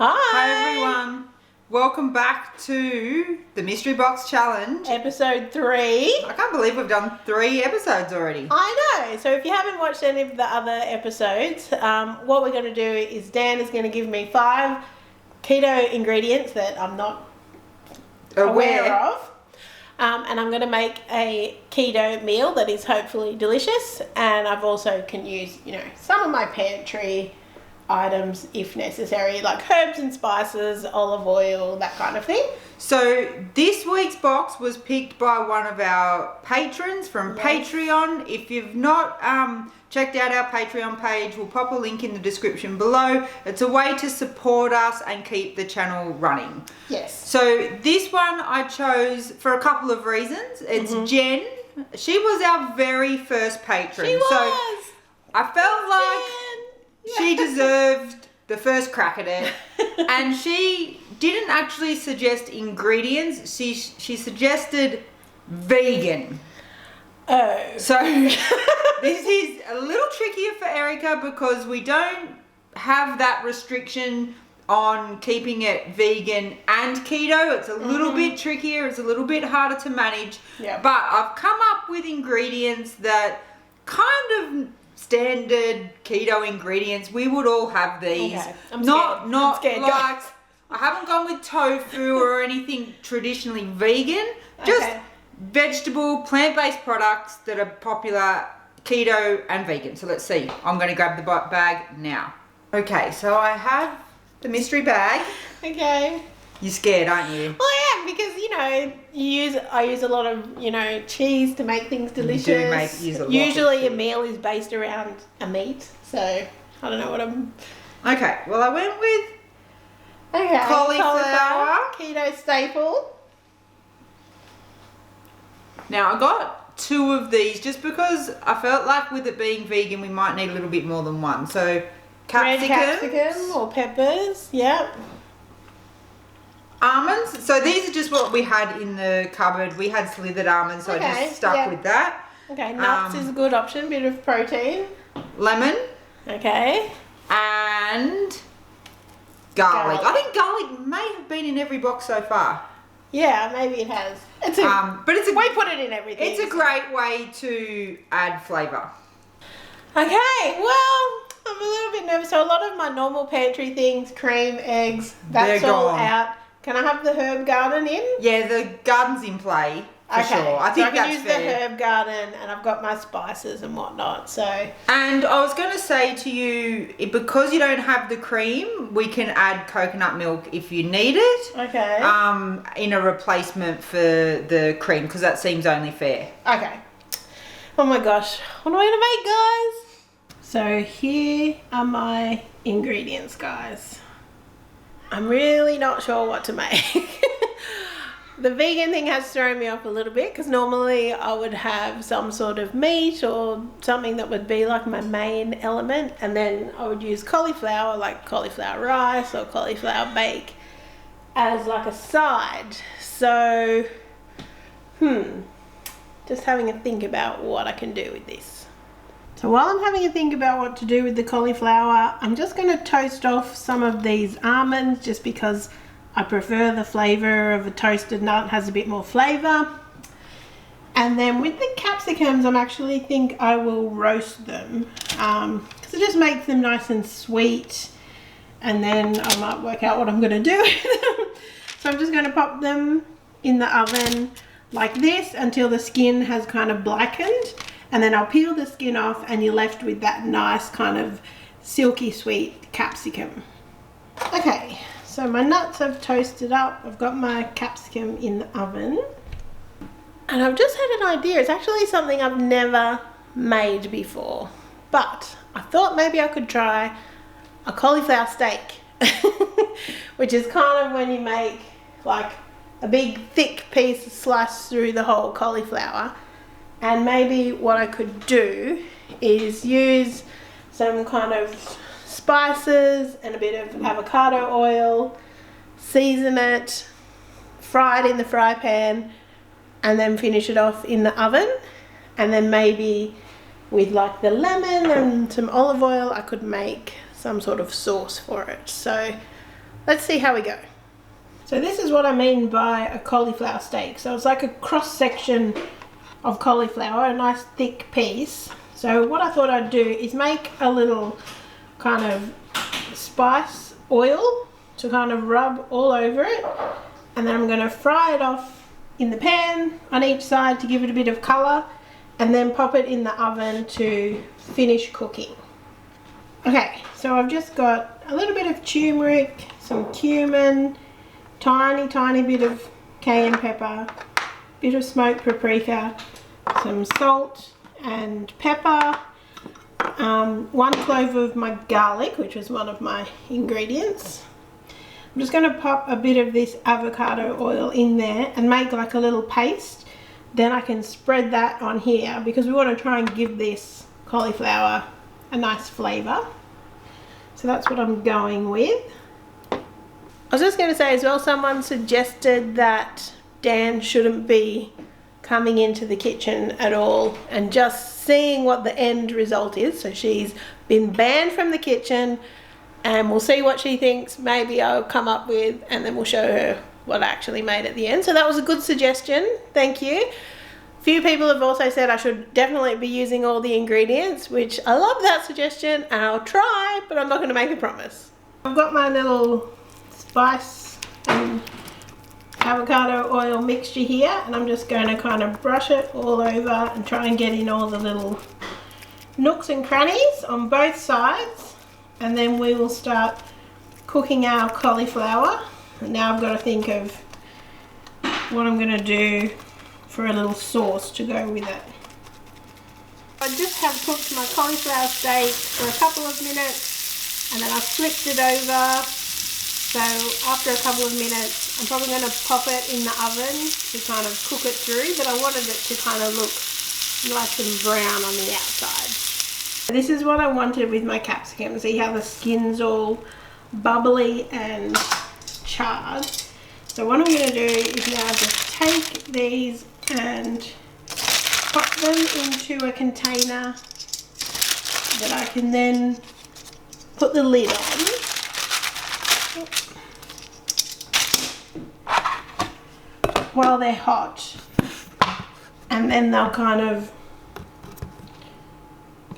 Hi everyone, welcome back to the Mystery Box Challenge. Episode 3. I can't believe we've done 3 episodes already. I know, so if you haven't watched any of the other episodes, what we're going to do is Dan is going to give me 5 keto ingredients that I'm not aware of. And I'm going to make a keto meal that is hopefully delicious. And I've also can use, some of my pantry items if necessary, like herbs and spices, olive oil, that kind of thing. So this week's box was picked by one of our patrons from Patreon. If you've not checked out our Patreon page, we'll pop a link in the description below. It's a way to support us and keep the channel running. Yes. So this one I chose for a couple of reasons. It's Jen. She was our very first patron. She was. So I felt like she deserved the first crack at it. And she didn't actually suggest ingredients. She suggested vegan. Oh. So this is a little trickier for Erica because we don't have that restriction on keeping it vegan and keto. It's a little bit trickier. It's a little bit harder to manage. Yep. But I've come up with ingredients that kind of standard keto ingredients. We would all have these. Okay. I'm scared, like guys. I haven't gone with tofu or anything traditionally vegan. Just vegetable, plant-based products that are popular keto and vegan. So let's see. I'm going to grab the bag now. Okay, so I have the mystery bag. Okay. You're scared, aren't you? Well, I am because I use a lot of cheese to make things delicious. You do use a lot. Usually a meal is based around a meat, so I don't know what I'm. Okay, well I went with cauliflower, keto staple. Now I got 2 of these just because I felt like with it being vegan we might need a little bit more than one. So Red capsicum or peppers, yep. Almonds. So these are just what we had in the cupboard. We had slithered almonds, so I just stuck with that. Okay, nuts is a good option, bit of protein. Lemon. Okay. And garlic. I think garlic may have been in every box so far. Yeah, maybe it has. But we put it in everything. It's a great way to add flavour. Okay, well, I'm a little bit nervous. So a lot of my normal pantry things, cream, eggs, that's all out. Can I have the herb garden in? Yeah, the garden's in play for sure. I think that's fair. So I can use the herb garden, and I've got my spices and whatnot. So. And I was going to say to you, because you don't have the cream, we can add coconut milk if you need it. Okay. In a replacement for the cream, because that seems only fair. Okay. Oh my gosh, what am I gonna make, guys? So here are my ingredients, guys. I'm really not sure what to make. The vegan thing has thrown me off a little bit because normally I would have some sort of meat or something that would be like my main element, and then I would use cauliflower, like cauliflower rice or cauliflower bake, as like a side. So, just having a think about what I can do with this. So while I'm having a think about what to do with the cauliflower, I'm just going to toast off some of these almonds just because I prefer the flavour of a toasted nut. It has a bit more flavour. And then with the capsicums, I actually think I will roast them because it just makes them nice and sweet. And then I might work out what I'm going to do with them. So I'm just going to pop them in the oven like this until the skin has kind of blackened. And then I'll peel the skin off and you're left with that nice kind of silky sweet capsicum. Okay, so my nuts have toasted up. I've got my capsicum in the oven. And I've just had an idea. It's actually something I've never made before. But I thought maybe I could try a cauliflower steak. Which is kind of when you make like a big thick piece sliced through the whole cauliflower. And maybe what I could do is use some kind of spices and a bit of avocado oil, season it, fry it in the fry pan, and then finish it off in the oven. And then maybe with like the lemon and some olive oil, I could make some sort of sauce for it. So let's see how we go. So this is what I mean by a cauliflower steak. So it's like a cross section of cauliflower, a nice thick piece. So what I thought I'd do is make a little kind of spice oil to kind of rub all over it, and then I'm going to fry it off in the pan on each side to give it a bit of colour, and then pop it in the oven to finish cooking. Okay, so I've just got a little bit of turmeric, some cumin, tiny bit of cayenne pepper, bit of smoked paprika, some salt and pepper, 1 clove of my garlic, which was one of my ingredients. I'm just going to pop a bit of this avocado oil in there and make like a little paste. Then I can spread that on here because we want to try and give this cauliflower a nice flavour. So that's what I'm going with. I was just going to say as well, someone suggested that Dan shouldn't be coming into the kitchen at all and just seeing what the end result is. So she's been banned from the kitchen, and we'll see what she thinks maybe I'll come up with, and then we'll show her what I actually made at the end. So that was a good suggestion, thank you. A few people have also said I should definitely be using all the ingredients, which I love that suggestion, and I'll try, but I'm not going to make a promise. I've got my little spice and avocado oil mixture here, and I'm just going to kind of brush it all over and try and get in all the little nooks and crannies on both sides, and then we will start cooking our cauliflower. And now I've got to think of what I'm going to do for a little sauce to go with it. I just have cooked my cauliflower steak for a couple of minutes, and then I've flipped it over. So after a couple of minutes, I'm probably going to pop it in the oven to kind of cook it through, but I wanted it to kind of look nice and brown on the outside. This is what I wanted with my capsicum. See how the skin's all bubbly and charred? So what I'm going to do is now just take these and pop them into a container that I can then put the lid on. While they're hot, and then they'll kind of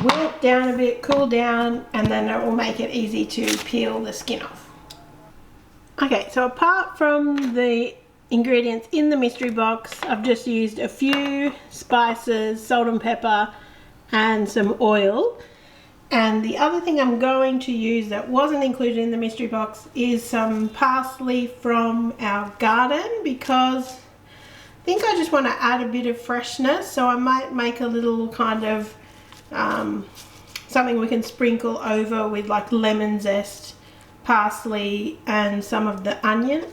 wilt down a bit, cool down, and then it will make it easy to peel the skin off. Okay, so apart from the ingredients in the mystery box, I've just used a few spices, salt and pepper, and some oil. And the other thing I'm going to use that wasn't included in the mystery box is some parsley from our garden, because I think I just want to add a bit of freshness. So I might make a little kind of something we can sprinkle over with like lemon zest, parsley, and some of the almonds.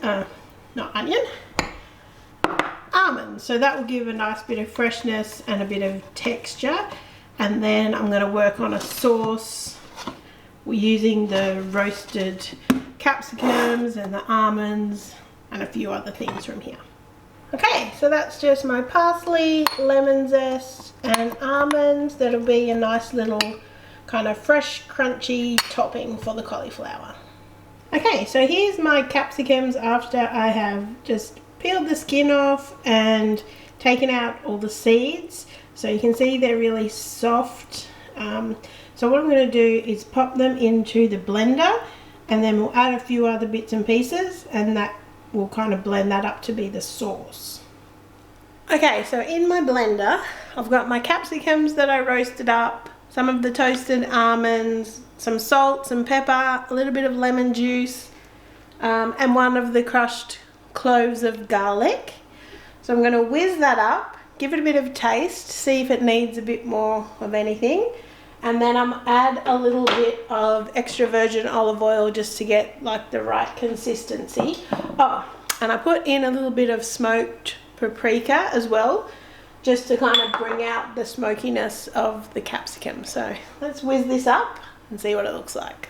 So that will give a nice bit of freshness and a bit of texture. And then I'm going to work on a sauce using the roasted capsicums and the almonds and a few other things from here. Okay, so that's just my parsley, lemon zest and almonds. That'll be a nice little kind of fresh, crunchy topping for the cauliflower. Okay, so here's my capsicums after I have just peeled the skin off and taken out all the seeds. So you can see they're really soft. So what I'm going to do is pop them into the blender, and then we'll add a few other bits and pieces, and that will kind of blend that up to be the sauce. Okay, so in my blender I've got my capsicums that I roasted up, some of the toasted almonds, some salt, some pepper, a little bit of lemon juice, and one of the crushed cloves of garlic. So I'm going to whiz that up, give it a bit of taste, see if it needs a bit more of anything, and then add a little bit of extra virgin olive oil just to get like the right consistency. Oh, and I put in a little bit of smoked paprika as well, just to kind of bring out the smokiness of the capsicum. So let's whiz this up and see what it looks like.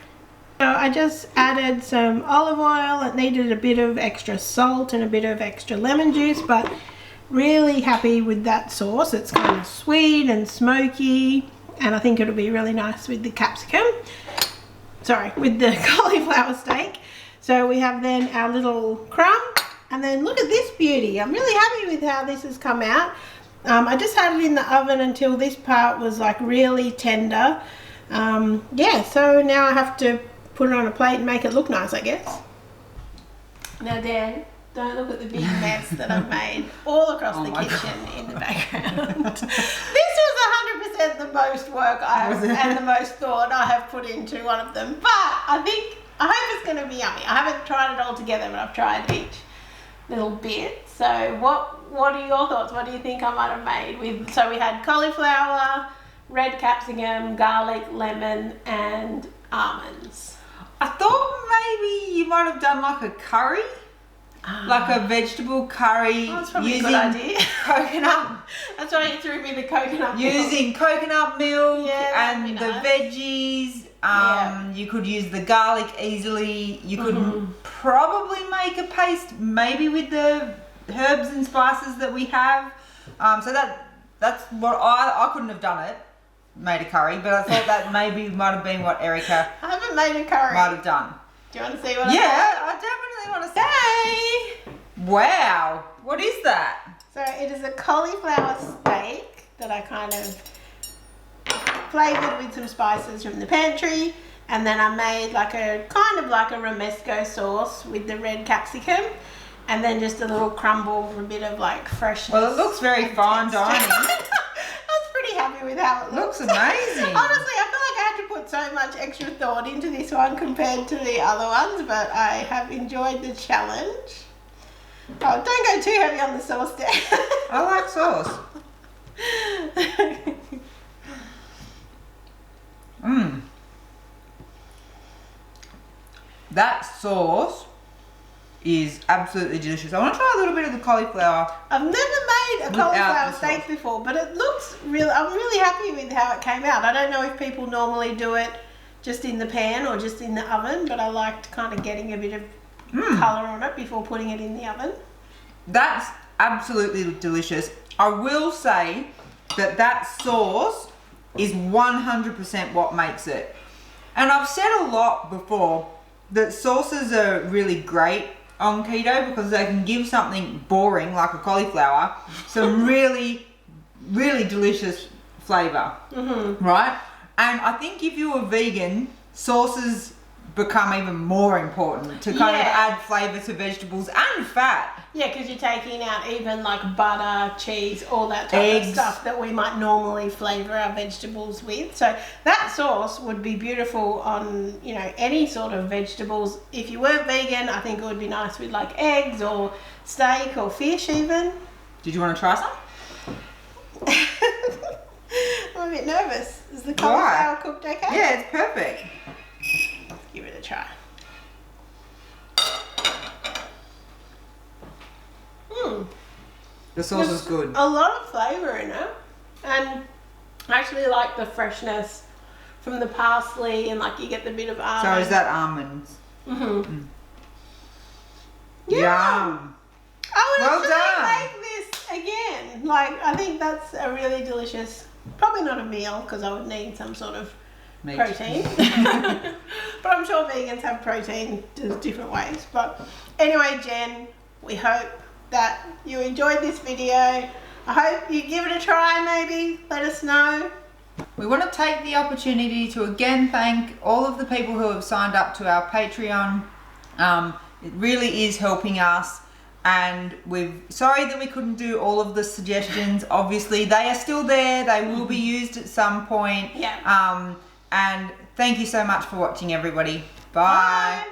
So I just added some olive oil. It needed a bit of extra salt and a bit of extra lemon juice, but really happy with that sauce. It's kind of sweet and smoky, and I think it'll be really nice with the capsicum. Sorry, with the cauliflower steak. So we have then our little crumb, and then look at this beauty. I'm really happy with how this has come out. I just had it in the oven until this part was like really tender. Yeah, so now I have to put it on a plate and make it look nice, I guess. Now Dan, don't look at the big mess that I've made all across the kitchen in the background. This was 100% the most work and the most thought I have put into one of them. But I hope it's going to be yummy. I haven't tried it all together, but I've tried each little bit. So what are your thoughts? What do you think I might have made with? So we had cauliflower, red capsicum, garlic, lemon, and almonds. I thought maybe you might have done like a curry. Like a vegetable curry. That's probably a good idea. Coconut. That's why you threw me the coconut milk. Using coconut milk and the nice. Veggies. You could use the garlic easily. You could probably make a paste maybe with the herbs and spices that we have. So that's what I couldn't have done it. Made a curry, but I thought that maybe might have been what Erica I haven't made a curry. might have done. Do you want to see what I definitely want to say. Wow, what is that? So it is a cauliflower steak that I kind of flavoured with some spices from the pantry, and then I made like a kind of like a romesco sauce with the red capsicum, and then just a little crumble for a bit of like freshness. Well, it looks very fine dining. I was pretty happy with how it looks. Looks amazing. Honestly, I feel like I had to put so much extra thought into this one compared to the other ones, but I have enjoyed the challenge. Oh, don't go too heavy on the sauce there. I like sauce. That sauce is absolutely delicious. I want to try a little bit of the cauliflower. I've never made a cauliflower steak before, but it looks really, I'm really happy with how it came out. I don't know if people normally do it just in the pan or just in the oven, but I liked kind of getting a bit of colour on it before putting it in the oven. That's Absolutely delicious. I will say that sauce is 100% what makes it. And I've said a lot before that sauces are really great on keto because they can give something boring like a cauliflower some really, really delicious flavour, right? And I think if you're a vegan, sauces become even more important to kind of add flavour to vegetables and fat. Yeah, because you're taking out even like butter, cheese, all that type of stuff that we might normally flavour our vegetables with. So that sauce would be beautiful on, you know, any sort of vegetables. If you weren't vegan, I think it would be nice with like eggs or steak or fish even. Did you want to try some? I'm a bit nervous. Is the cauliflower cooked okay? Yeah, it's perfect. Give it a try. The sauce is good. A lot of flavour in it, and I actually like the freshness from the parsley, and like you get the bit of almond. So is that almonds? Yeah. Yum. I would Well actually make this again. Like, I think that's a really delicious, probably not a meal because I would need some sort of Meat. protein. But I'm sure vegans have protein in different ways. But anyway, Jen, we hope that you enjoyed this video. I hope you give it a try maybe. Let us know. We want to take the opportunity to again thank all of the people who have signed up to our Patreon. It really is helping us, and we're sorry that we couldn't do all of the suggestions. Obviously they are still there, they will be used at some point. Yeah. And thank you so much for watching, everybody. Bye. Bye.